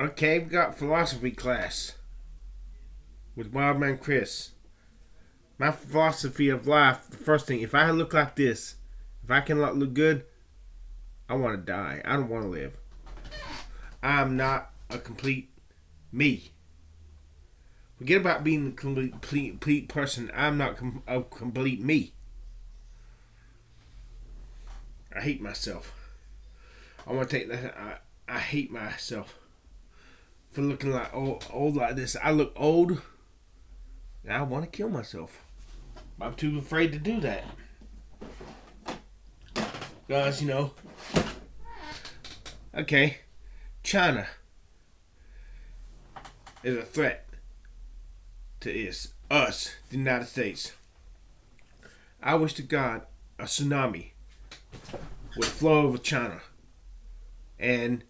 Okay, we got philosophy class with Wildman Chris. My philosophy of life, the first thing, if I look like this, if I cannot look good, I want to die. I don't want to live. I'm not a complete me. Forget about being a complete person. I'm not a complete me. I hate myself. I want to take that. I hate myself for looking like old like this. I look old, and I want to kill myself. I'm too afraid to do that. Because, okay, China is a threat to us, the United States. I wish to God a tsunami would flow over China and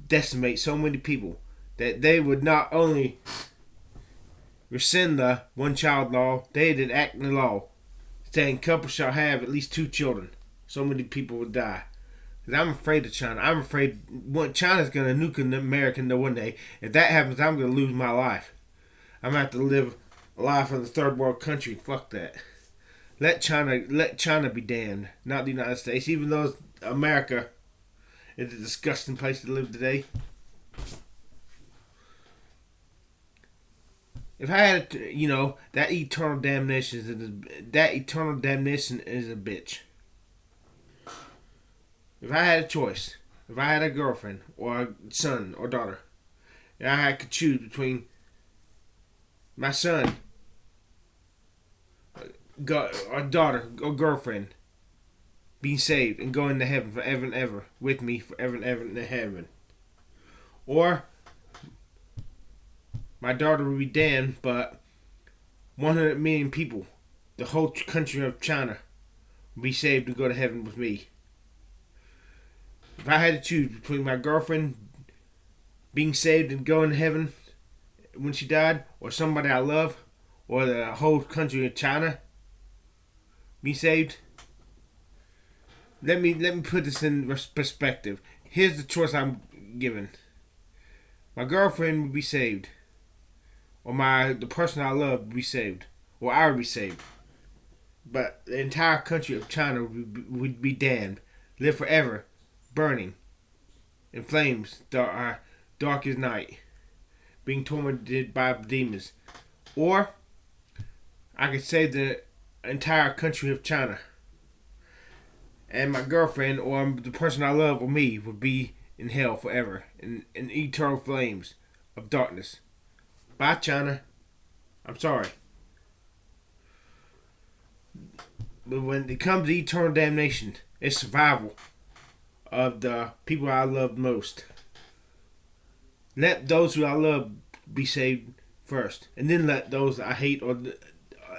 decimate so many people that they would not only rescind the one-child law, they'd enact the law saying couples shall have at least 2 children. So many people would die. Because I'm afraid of China. I'm afraid China's going to nuke America one day. If that happens, I'm going to lose my life. I'm going to have to live a life in a third world country. Fuck that. Let China be damned, not the United States. Even though America is a disgusting place to live today. If I had, that eternal damnation is a bitch. If I had a choice, if I had a girlfriend or a son or daughter, and I could choose between my son, or daughter, or girlfriend being saved and going to heaven forever and ever with me forever and ever in heaven, or my daughter would be damned, but 100 million people, the whole country of China, would be saved and go to heaven with me. If I had to choose between my girlfriend being saved and going to heaven when she died, or somebody I love, or the whole country of China be saved, let me put this in perspective. Here's the choice I'm given. My girlfriend would be saved, or the person I love would be saved, or I would be saved. But the entire country of China would be damned, live forever, burning in flames, dark as night, being tormented by demons. Or I could save the entire country of China, and my girlfriend or the person I love or me would be in hell forever, in eternal flames of darkness. Bye, China. I'm sorry. But when it comes to eternal damnation, it's survival of the people I love most. Let those who I love be saved first, and then let those I hate, or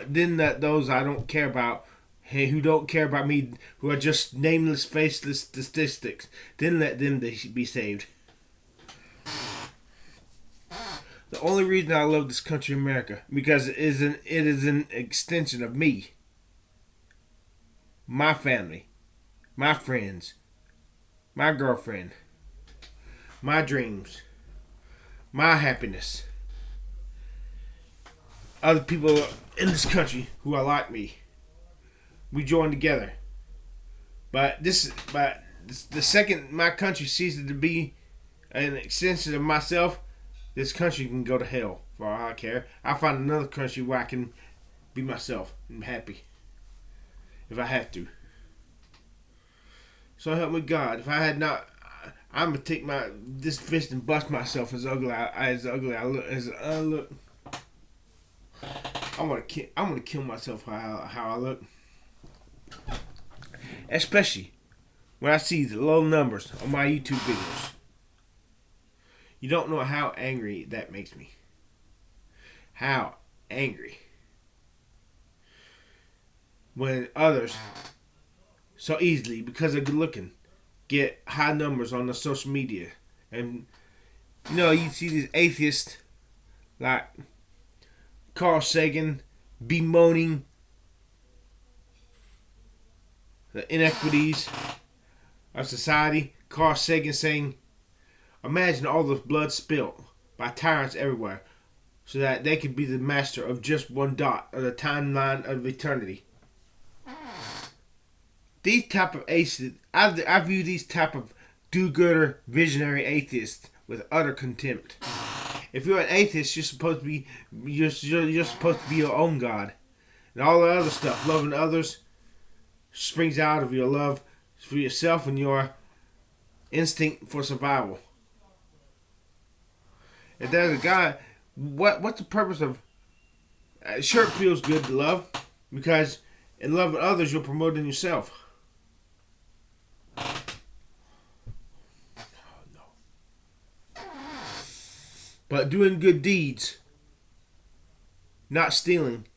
then let those I don't care about, who don't care about me, who are just nameless, faceless statistics, then let them be saved. The only reason I love this country, America, because it is an extension of me, my family, my friends, my girlfriend, my dreams, my happiness, other people in this country who are like me. We join together. But the second my country ceases to be an extension of myself, this country can go to hell for all I care. I'll find another country where I can be myself and happy, if I have to. So help me God. If I had not, I'm gonna take this fist and bust myself as ugly as I look. I'm gonna kill myself how I look. Especially when I see the low numbers on my YouTube videos. You don't know how angry that makes me. How angry. When others so easily, because they're good looking, get high numbers on the social media. And you see these atheists like Carl Sagan bemoaning the inequities of society. Carl Sagan saying, Imagine all the blood spilt by tyrants everywhere, so that they could be the master of just one dot of the timeline of eternity. These type of atheists, I view these type of do-gooder, visionary atheists with utter contempt. If you're an atheist, you're supposed to be you're supposed to be your own God, and all the other stuff, loving others, springs out of your love for yourself and your instinct for survival. If there's a God, what's the purpose of? Sure, it feels good to love, because in loving others, you're promoting yourself. But doing good deeds, not stealing,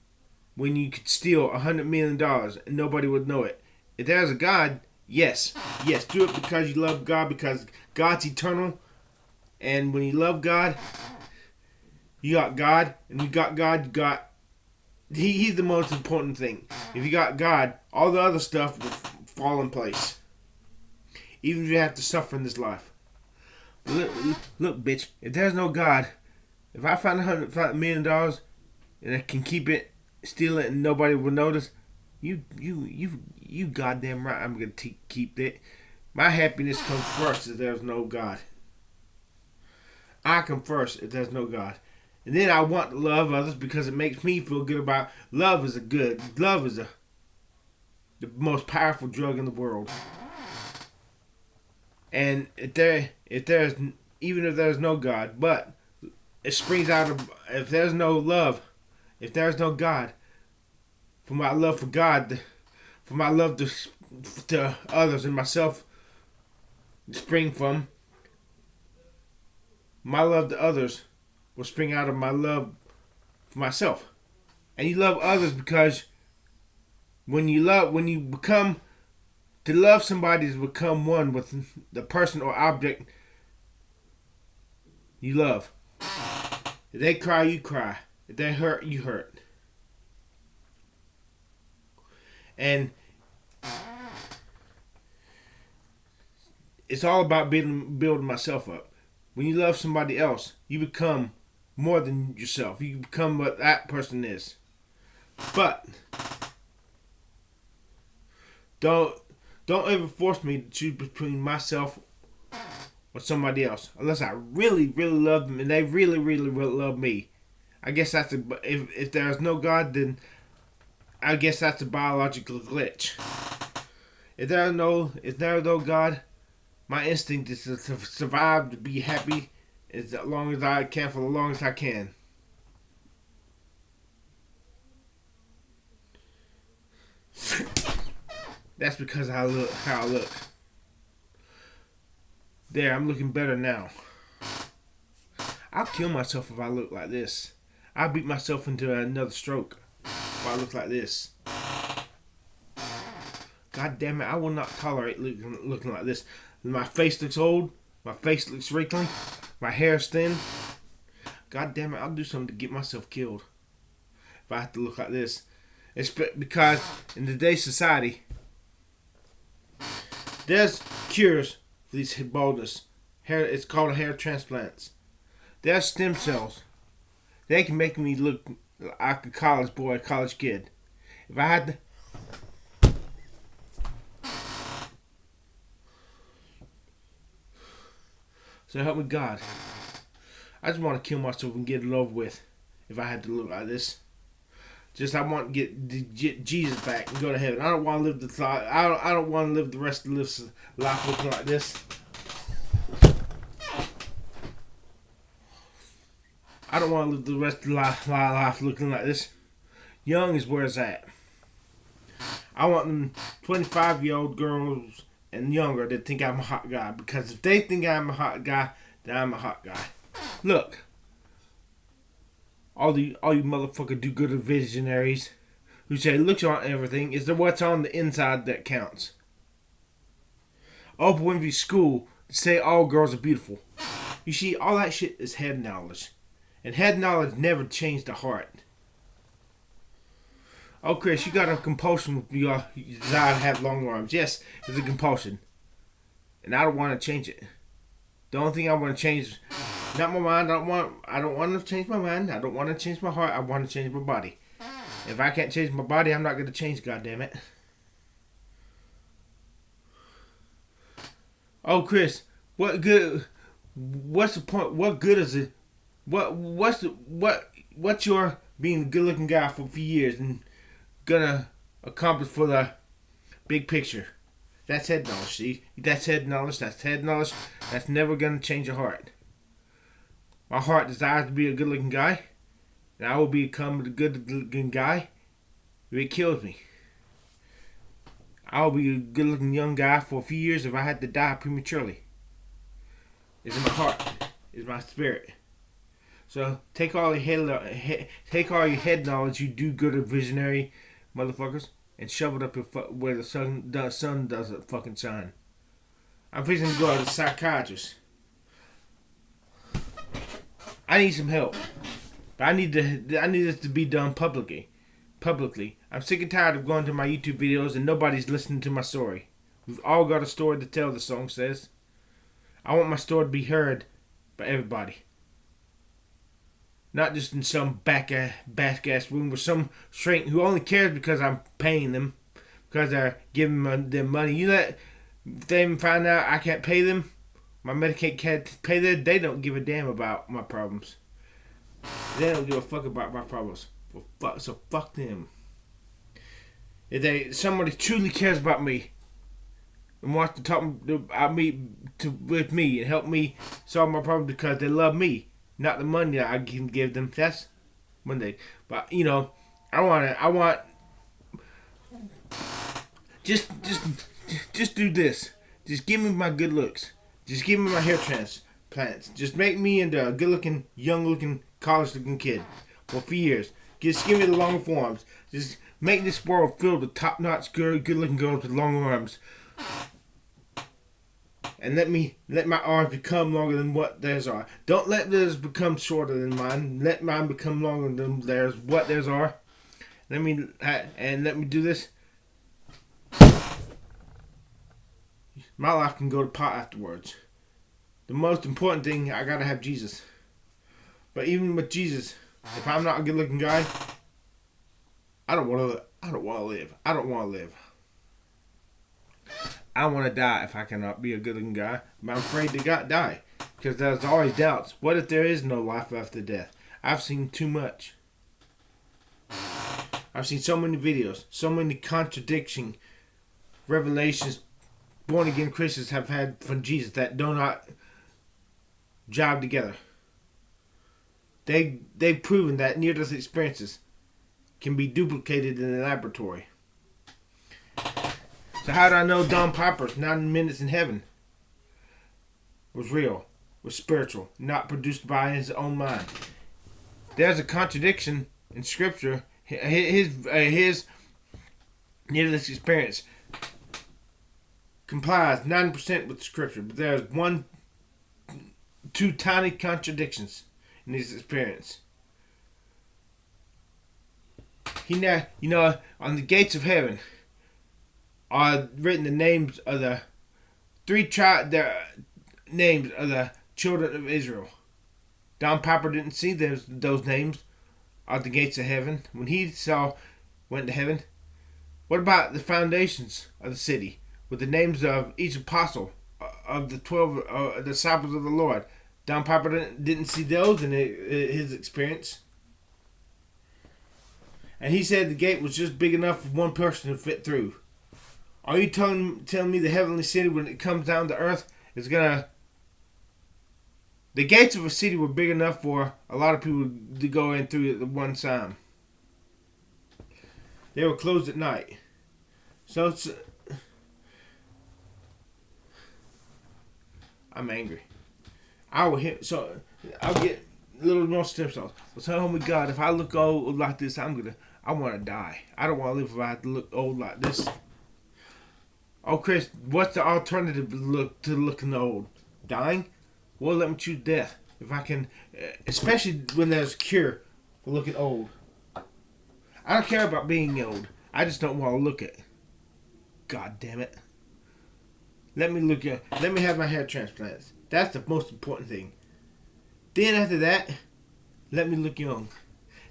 when you could steal $100 million and nobody would know it. If there's a God, yes, do it because you love God, because God's eternal. And when you love God, you got God, and you got God, you got... He's the most important thing. If you got God, all the other stuff will fall in place. Even if you have to suffer in this life. Look, bitch. If there's no God, if I find $100 million and I can keep it, steal it, and nobody will notice, you goddamn right, I'm gonna keep it. My happiness comes first if there's no God. I come first if there's no God, and then I want to love others because it makes me feel good about. Love is the most powerful drug in the world. And if there's no God, but it springs out of, if there's no love, if there's no God, from my love for God, from my love to others and myself, spring from my love to others will spring out of my love for myself. And you love others because to love somebody is to become one with the person or object you love. If they cry, you cry. If they hurt, you hurt. And it's all about building myself up. When you love somebody else, you become more than yourself. You become what that person is. But don't ever force me to choose between myself or somebody else, unless I really, really love them and they really, really, really love me. I guess that's if there's no God, then I guess that's a biological glitch. If there's no God, my instinct is to survive, to be happy as long as I can for the longest I can. That's because how I look. There, I'm looking better now. I'll kill myself if I look like this. I'll beat myself into another stroke if I look like this. God damn it, I will not tolerate looking like this. My face looks old. My face looks wrinkly. My hair's thin. God damn it, I'll do something to get myself killed if I have to look like this. It's because in today's society, there's cures for these baldness. It's called hair transplants. There's stem cells. They can make me look like a college boy, a college kid. If I had to... So help me God. I just want to kill myself and get it over with. If I had to look like this, I want to get Jesus back and go to heaven. I don't want to live the thought. I don't want to live the rest of this life looking like this. I don't want to live the rest of my life looking like this. Young is where it's at. I want them 25-year-old girls and younger that think I'm a hot guy, because if they think I'm a hot guy, then I'm a hot guy. Look, all you motherfucker do-gooder visionaries who say looks on everything, is what's on the inside that counts. Oprah Winfrey's school say all girls are beautiful. You see, all that shit is head knowledge, and head knowledge never changed the heart. Oh, Chris, you got a compulsion with your desire to have long arms. Yes, it's a compulsion. And I don't want to change it. The only thing I want to change, not my mind. I don't want to change my mind. I don't want to change my heart. I want to change my body. If I can't change my body, I'm not going to change. God damn it. Oh, Chris, what good? What's the point? What good is it? What's your being a good-looking guy for a few years and gonna accomplish for the big picture? That's head knowledge. See, that's head knowledge. That's head knowledge. That's never gonna change your heart. My heart desires to be a good-looking guy, and I will become a good-looking guy if it kills me. I will be a good-looking young guy for a few years if I had to die prematurely. It's in my heart. It's my spirit. So take all your head knowledge you do good at visionary motherfuckers and shove it up your where the sun doesn't fucking shine. I'm fixing to go to the psychiatrist. I need some help, but I need this to be done publicly. I'm sick and tired of going to my YouTube videos and nobody's listening to my story. We've all got a story to tell, the song says. I want my story to be heard by everybody. Not just in some back ass room with some shrink who only cares because I'm paying them, because they're giving them money. You let them find out I can't pay them, my Medicaid can't pay them, they don't give a damn about my problems. They don't give a fuck about my problems. So fuck them. If somebody truly cares about me and wants to talk about me with me and help me solve my problems because they love me, not the money that I can give them. That's one thing. But I want just do this. Just give me my good looks. Just give me my hair transplants. Just make me into a good looking, young looking, college looking kid for a few years. Just give me the long forearms. Just make this world filled with top notch, good looking girls with long arms. And let my arms become longer than what theirs are. Don't let theirs become shorter than mine. Let mine become longer than theirs. What theirs are. Let me do this. My life can go to pot afterwards. The most important thing, I gotta have Jesus. But even with Jesus, if I'm not a good-looking guy, I don't want to live. I want to die if I cannot be a good-looking guy. But I'm afraid to die. Because there's always doubts. What if there is no life after death? I've seen too much. I've seen so many videos. So many contradicting revelations born-again Christians have had from Jesus that do not jive together. They've proven that near-death experiences can be duplicated in a laboratory. So how do I know Don Piper's 9 Minutes in Heaven was real, was spiritual, not produced by his own mind? There's a contradiction in Scripture. His near-death experience complies 90% with Scripture, but there's two tiny contradictions in his experience. On the gates of heaven are written the names of the names of the children of Israel. Don Piper didn't see those names at the gates of heaven when he went to heaven. What about the foundations of the city with the names of each apostle of the 12 disciples of the Lord? Don Piper didn't see those in his experience. And he said the gate was just big enough for one person to fit through. Are you telling me the heavenly city, when it comes down to earth, is gonna... The gates of a city were big enough for a lot of people to go in through at the one time. They were closed at night. So I'm angry. I'll get a little more stem cells. So tell me, God, if I look old like this, I want to die. I don't want to live if I have to look old like this. Oh, Chris, what's the alternative to looking old? Dying? Well, let me choose death. If I can, especially when there's a cure for looking old. I don't care about being old. I just don't want to look it. God damn it. Let me have my hair transplants. That's the most important thing. Then after that, let me look young.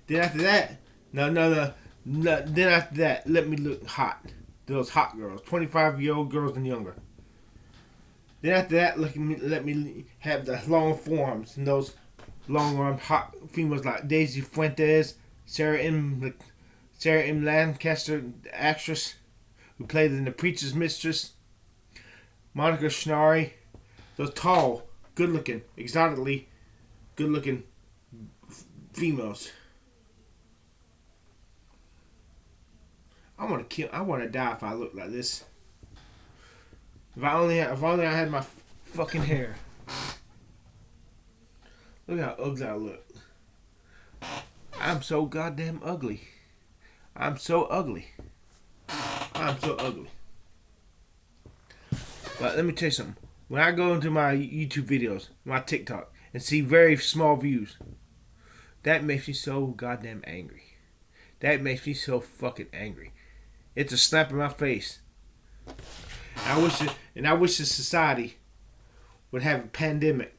Then after that, no. Then after that, let me look hot. Those hot girls, 25-year-old girls and younger. Then after that, let me have the long forearms and those long-armed hot females like Daisy Fuentes, Sarah M. Lancaster, the actress who played in The Preacher's Mistress, Monica Schnarry. Those tall, good-looking, exotically good-looking females. I want to die if I look like this. If only I had my fucking hair. Look how ugly I look. I'm so goddamn ugly. I'm so ugly. But let me tell you something. When I go into my YouTube videos, my TikTok, and see very small views, that makes me so goddamn angry. That makes me so fucking angry. It's a slap in my face. I wish the society would have a pandemic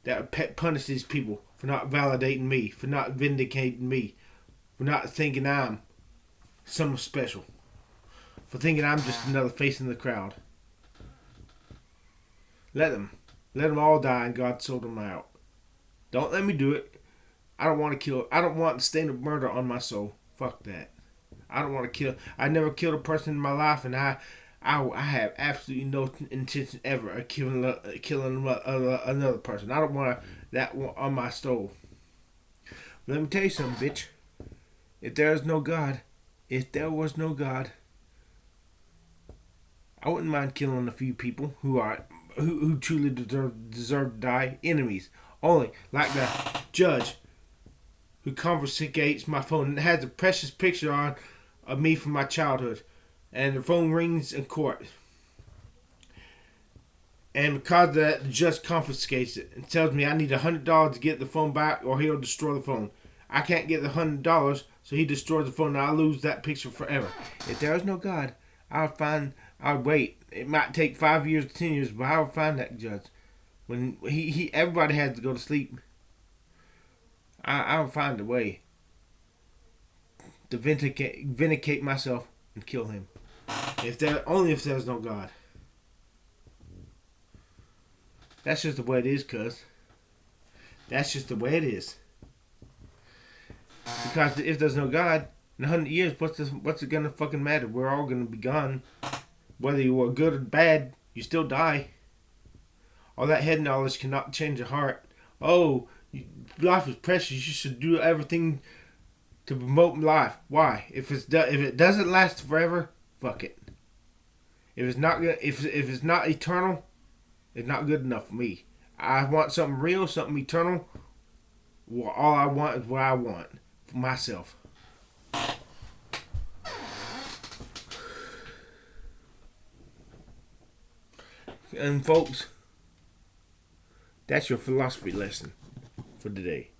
that would punish these people for not validating me, for not vindicating me, for not thinking I'm someone special, for thinking I'm just another face in the crowd. Let them all die and God sort them out. Don't let me do it. I don't want the stain of murder on my soul. Fuck that. I don't want to kill. I never killed a person in my life, and I have absolutely no intention ever of killing another person. I don't want that on my soul. Let me tell you something, bitch. If there was no God, I wouldn't mind killing a few people who truly deserve to die. Enemies only, like the judge who confiscates my phone and has a precious picture on of me from my childhood, and the phone rings in court. And because of that, the judge confiscates it and tells me I need $100 to get the phone back, or he'll destroy the phone. I can't get the $100, so he destroys the phone, and I lose that picture forever. If there was no God, I'd wait. It might take 5 years, 10 years, but I would find that judge. When everybody has to go to sleep, I'll find a way to vindicate myself and kill him. If there's no God. That's just the way it is, cuz. That's just the way it is. Because if there's no God, in 100 years, what's it gonna fucking matter? We're all gonna be gone. Whether you were good or bad, you still die. All that head knowledge cannot change your heart. Oh, life is precious. You should do everything to promote life. Why? If it doesn't last forever, fuck it. If it's not eternal, it's not good enough for me. I want something real, something eternal. Well, all I want is what I want for myself. And folks, that's your philosophy lesson for today.